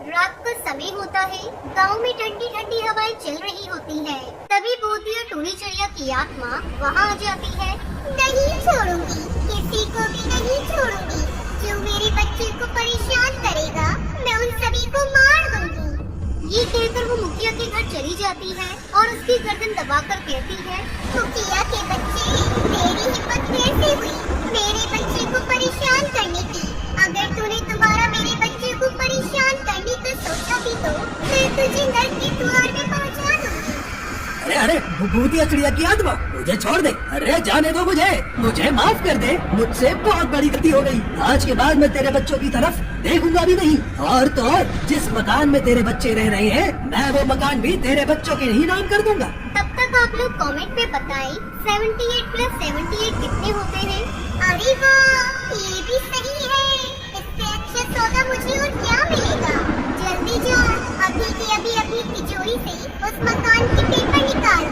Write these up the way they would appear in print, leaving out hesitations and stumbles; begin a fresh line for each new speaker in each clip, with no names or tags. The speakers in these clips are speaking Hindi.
रात का समय होता है। गांव में ठंडी ठंडी हवाएं चल रही होती है। तभी भूतिया टूनी चिड़िया की आत्मा वहां आ जाती है। नहीं छोड़ूंगी, किसी को भी नहीं छोड़ूंगी। जो मेरे बच्चे को परेशान करेगा मैं उन सभी को मार दूंगी। ये कहकर वो मुखिया के घर चली जाती है और उसकी गर्दन दबाकर कहती है, मुखिया के बच्चे, तेरी हिम्मत कैसे हुई मेरे बच्चे को परेशान करने की? अगर तूने दोबारा मेरे बच्चे को परेशान करने का सोचा भी तो मैं तुझे नर्क के द्वार में पहुंचा दूंगी।
अरे अरे भूतिया चिड़िया की आत्मा, मुझे छोड़ दे। अरे जाने दो मुझे माफ कर दे। मुझसे बहुत बड़ी गलती हो गई। आज के बाद मैं तेरे बच्चों की तरफ देखूंगा भी नहीं। और तो और जिस मकान में तेरे बच्चे रह रहे हैं मैं वो मकान भी तेरे बच्चों के ही नाम कर दूंगा।
तब तक आप लोग कमेंट में बताएं 78 + 78 कितने होते हैं? अरे वाह, ये भी सही है। इससे अच्छा सौदा मुझे और क्या मिलेगा? जल्दी जाओ, अभी के अभी अपनी तिजोरी से उस मकान के पेपर निकाल।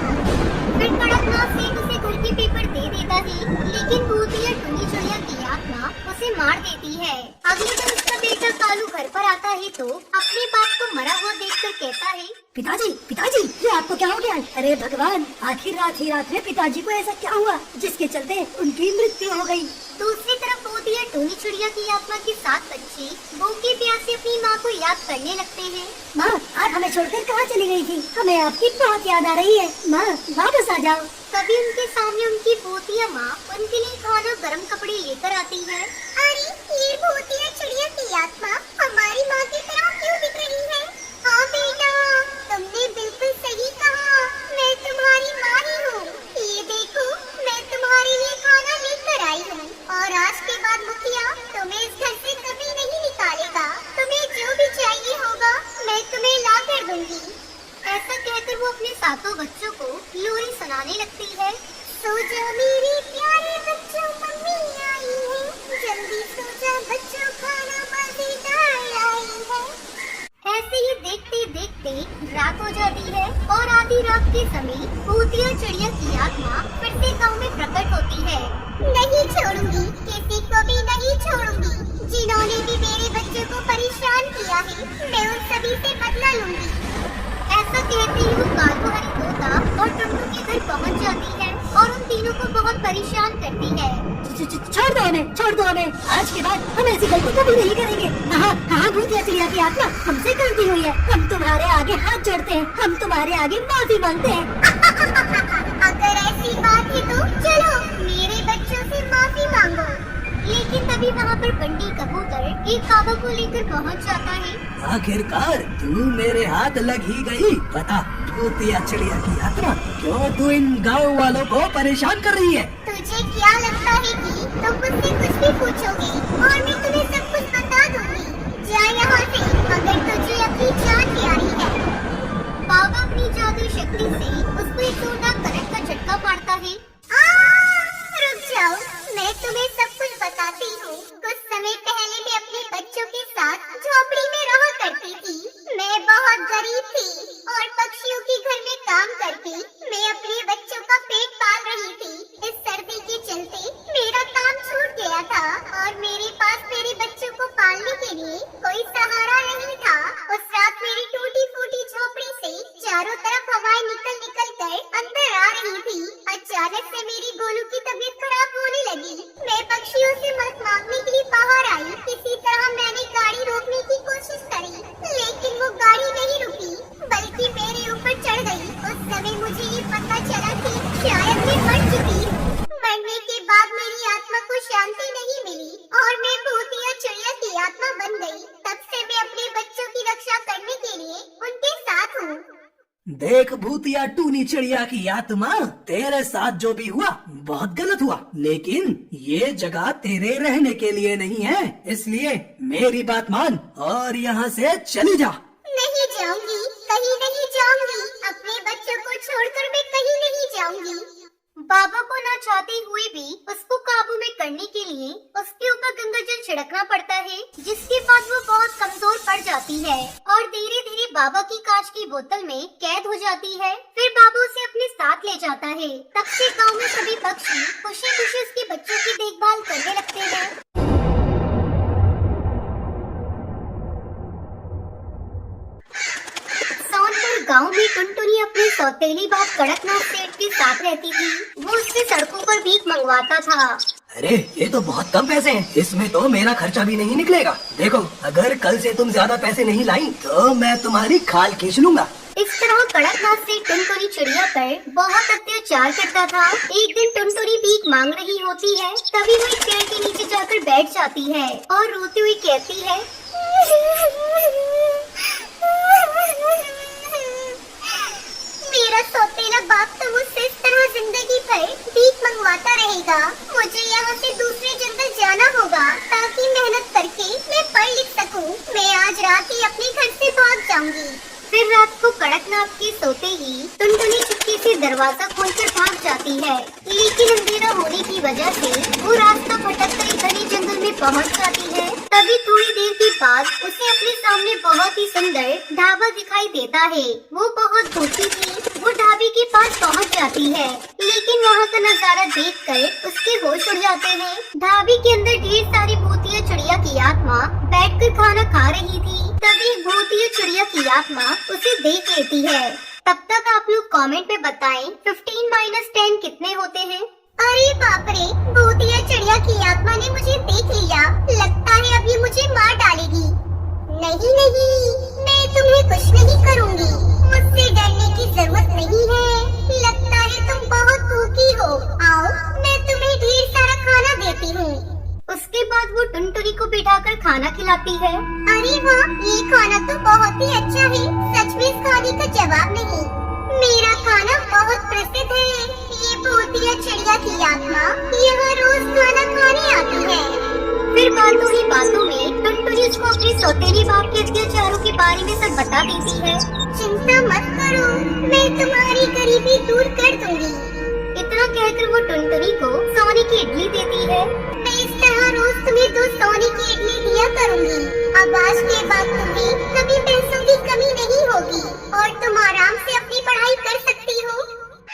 फिर कड़कनाथ सेठ उसे घर के पेपर दे देता है, लेकिन भूतिया टूनी चिड़िया की आत्मा उसे मार देती है। अगले दिन उसका बेटा कालू घर पर आता है तो अपने बाप को मरा हुआ देखकर कहता है,
पिताजी, ये आपको क्या हो गया? अरे भगवान, आखिर रात में पिताजी को ऐसा क्या हुआ जिसके चलते उनकी मृत्यु हो गई?
दूसरी तरफ भूतिया टूनी चिड़िया की आत्मा के 7 बच्चे भूखे प्यासे अपनी माँ को याद करने लगते हैं।
माँ, आप हमें छोड़कर कहाँ चली गई थी? हमें आपकी बहुत याद आ रही है। माँ, वापस आ जाओ।
तभी उनके सामने उनकी भूतिया माँ उनके लिए खाना गर्म कपड़े लेकर आती है। अरे ये भूतिया चिड़िया की आत्मा हमारी माँ की तरह क्यों दिख रही है? हाँ बेटा, तुमने बिल्कुल सही कहा, मैं तुम्हारी माँ ही हूँ। ये देखो, मैं तुम्हारे लिए खाना लेकर आई हूँ और आज के बाद मुखिया तुम्हें इस घर से कभी नहीं निकालेगा। तुम्हें जो भी चाहिए होगा मैं तुम्हें ला कर दूंगी। ऐसा कहकर वो अपने 7 बच्चों को लोरी सुनाने लगती है। सो जा मेरे प्यारे बच्चों, मम्मी आई है। जल्दी सो जा बच्चों, खाना मजेदार आई है। ऐसे ही देखते देखते रात हो जाती है और आधी रात के समय भूतिया चिड़िया की आत्मा फिर से गांव में प्रकट होती है। नहीं छोड़ूंगी, किसी को भी नहीं छोड़ूंगी। जिन्होंने भी मेरे बच्चों को परेशान किया है मैं उन सभी से बदला लूंगी। ऐसा कहते ही वो कालू हरी तोता और टुनटुन के घर पहुंच जाती है और उन तीनों को बहुत परेशान करती है।
छोड़ दो हमें। आज के बाद हम ऐसी गलती कभी नहीं करेंगे। कहाँ भूतिया चिड़िया की आत्मा, हमसे गलती हुई है। हम तुम्हारे आगे हाथ जोड़ते हैं, हम तुम्हारे आगे माफी मांगते हैं।
अगर ऐसी बात है तो चलो मेरे बच्चों से माफी मांगो। लेकिन तभी वहाँ पर बंडी कबूतर एक बाबा को लेकर पहुँच जाता है।
आखिरकार तू मेरे हाथ लग ही गई। बता भूतिया चिड़िया की आत्मा, क्यों तू इन गाँव वालों को परेशान कर रही है?
तुझे क्या लगता है कि तुम मुझसे कुछ भी पूछोगे और मैं तुम्हें सब कुछ बता दूंगी? जा यहाँ से, अगर तुझे अपनी जान प्यारी है। बाबा अपनी जादू शक्ति से उसको एक जोरदार करंट का झटका मारता है। रुक जाओ, मैं तुम्हें सब कुछ बताती हूँ। कुछ समय पहले मैं अपने बच्चों के साथ झोपड़ी में रहा करती थी। मैं बहुत गरीब थी और पक्षियों के घर में काम करके मैं अपने बच्चों का पेट पाल रही थी। इस सर्दी के चलते मेरा काम छूट गया था और मेरे पास मेरे बच्चों को पालने के लिए कोई सहारा नहीं था। उस रात मेरी टूटी फूटी झोपड़ी से चारों तरफ हवाएं निकल कर अंदर आ रही थी। अचानक से मेरी गोलू की तबीयत खराब होने लगी। मैं पक्षियों से मदद मांगने के लिए बाहर आई। किसी तरह मैंने गाड़ी रोकने की कोशिश करी, लेकिन वो गाड़ी नहीं रुकी बल्कि मेरे ऊपर चढ़ गई। उस समय मुझे ये पता चला कि शायद मैं मर चुकी हूँ। मरने के बाद मेरी आत्मा को शांति नहीं मिली और मैं भूतिया चिड़िया की आत्मा बन गई। तब से मैं अपने बच्चों की रक्षा करने के लिए उनके साथ हूँ।
देख भूतिया टूनी चिड़िया की आत्मा, तेरे साथ जो भी हुआ बहुत गलत हुआ, लेकिन ये जगह तेरे रहने के लिए नहीं है। इसलिए मेरी बात मान और यहाँ से चली जा।
नहीं जाऊंगी, कहीं नहीं जाऊंगी। अपने बच्चों को छोड़कर मैं कहीं नहीं जाऊंगी। बाबा को ना चाहते हुए भी उसको काबू में करने के लिए उसके ऊपर गंगा जल छिड़कना पड़ता है, जिसके बाद वो बहुत कमजोर पड़ जाती है और धीरे धीरे बाबा की कांच की बोतल में कैद हो जाती है। फिर बाबा उसे अपने साथ ले जाता है। तब से गांव में सभी पक्षी खुशी खुशी उसके बच्चों की देखभाल करने लगते हैं। गांव में टुनटुनी अपनी सौतेली बाप कड़कनाथ सेठ के साथ रहती थी। वो उससे सड़कों पर भीख मंगवाता था।
अरे ये तो बहुत कम पैसे हैं, इसमें तो मेरा खर्चा भी नहीं निकलेगा। देखो अगर कल से तुम ज्यादा पैसे नहीं लाई तो मैं तुम्हारी खाल खींच लूंगा।
इस तरह कड़कनाथ से टुनटुनी चिड़िया पर बहुत अत्याचार करता था। एक दिन टुनटुनी भीख मांग रही होती है, तभी वो एक पेड़ के नीचे जाकर बैठ जाती है और रोती हुई कहती है, मेरा सौतेला बाप तो मुझसे इस तरह जिंदगी भर भीख मंगवाता रहेगा। मुझे यहाँ से दूसरे जंगल जाना होगा ताकि मेहनत करके मैं पढ़ लिख सकूं। मैं आज रात ही अपने घर से भाग जाऊंगी। फिर रात को कड़कनाथ के सोते ही टुनटुनी चुपके से दरवाजा खोलकर भाग जाती है, लेकिन अंधेरा होने की वजह से वो रास्ता भटककर एक घने जंगल में पहुंच जाती है। तभी थोड़ी देर के बाद उसे अपने सामने बहुत ही सुंदर ढाबा दिखाई देता है। वो बहुत भूखी थी। वो ढाबे के पास पहुंच जाती है, लेकिन वहां का नजारा देखकर उसके होश उड़ जाते हैं। ढाबे के अंदर ढेर सारी भूतिया चिड़िया की आत्मा बैठकर खाना खा रही थी। तभी भूतिया चिड़िया की आत्मा उसे देख लेती है। तब तक आप लोग कमेंट में बताएं 15 - 10 कितने होते हैं। अरे बाप रे, भूतिया चिड़िया की आत्मा ने मुझे देख लिया। लगता है अब ये मुझे मार डालेगी। नहीं नहीं, मैं तुम्हें कुछ नहीं करूँगी। मुझसे डरने की जरूरत नहीं है। लगता है तुम बहुत भूखी हो। आओ, मैं तुम्हें ढेर सारा खाना देती हूँ। उसके बाद वो टुनटुनी को बिठाकर खाना खिलाती है। अरे वाह, ये खाना तो बहुत ही अच्छा है। सच में इस खाने का जवाब नहीं। मेरा खाना बहुत प्रसिद्ध है। ये भूतिया चिड़िया की आत्मा यहाँ रोज खाना खाने आती है। फिर बातों ही बातों में टुनटुनी उसको अपने सौतेली बाप के अत्याचारों के बारे में सब बता देती है। चिंता मत करो, मैं तुम्हारी गरीबी दूर कर दूंगी। इतना कहकर वो टुनटुनी को सोने की इडली देती है। मैं इस तरह रोज तुम्हें 2 सोने की इडली दिया करूंगी। अब आज के बाद तुम्हें कभी पैसों की कमी नहीं होगी और तुम आराम से अपनी पढ़ाई कर सकती हो।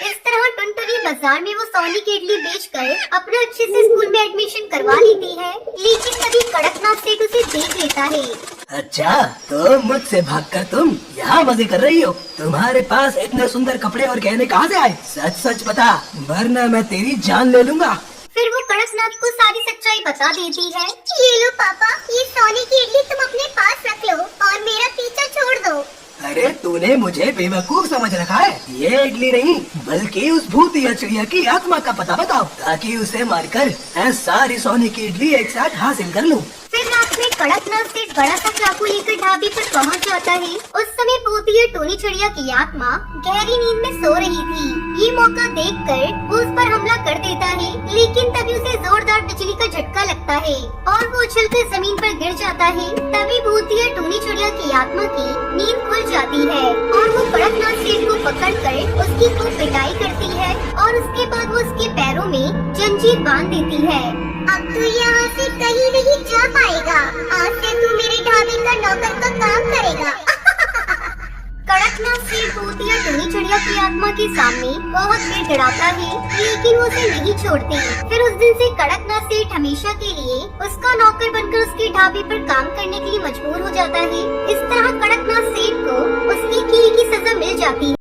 इस तरह टुनटुनी बाजार में वो सोने की इडली बेचकर अपना अच्छे से स्कूल में एडमिशन करवा लेती है। लेकिन तभी कड़कनाथ सेठ उसे देख लेता है।
अच्छा, तो मुझसे भागकर तुम यहाँ मजे कर रही हो? तुम्हारे पास इतने सुंदर कपड़े और गहने कहाँ से आए? सच सच बता, वरना मैं तेरी जान ले लूंगा।
फिर वो कड़कनाथ को सारी सच्चाई बता देती है। ये लो पापा, ये सोने की इडली तुम अपने पास रख लो और मेरा पीछा छोड़ दो।
अरे तूने मुझे बेवकूफ समझ रखा है। ये इडली नहीं बल्कि उस भूतिया चिड़िया की आत्मा का पता बताओ, ताकि उसे मारकर मैं सारी सोने की इडली एक साथ हासिल कर लूं।
फिर रात में कड़कनाथ सेठ बड़ा सा चाकू लेकर ढाबे पर पहुंच जाता है। उस समय भूतिया टोनी चिड़िया की आत्मा गहरी नींद में सो रही थी। ये मौका देखकर वो उस पर हमला कर देता है, लेकिन तभी उसे जोरदार बिजली का झटका लगता है और वो उछलकर जमीन पर गिर जाता है। तभी भूतिया टोनी चिड़िया की आत्मा की नींद खुल जाती है और वो कड़कनाथ सेठ को पकड़कर उसकी खूब पिटाई करती है और उसके बाद वो उसके पैरों में जंजीर बांध देती है। अब तू यहाँ से कहीं नहीं जा पाएगा। आज से तू मेरे ढाबे का नौकर का काम करेगा। कड़कनाथ सेठ भूतिया टोनी चिड़िया की आत्मा के सामने बहुत गिड़गिड़ाता है, लेकिन वो उसे नहीं छोड़ती। फिर उस दिन से कड़कनाथ सेठ हमेशा के लिए उसका नौकर बनकर उसके ढाबे पर काम करने के लिए मजबूर हो जाता है। इस तरह कड़कनाथ सेठ को उसकी की सजा मिल जाती है।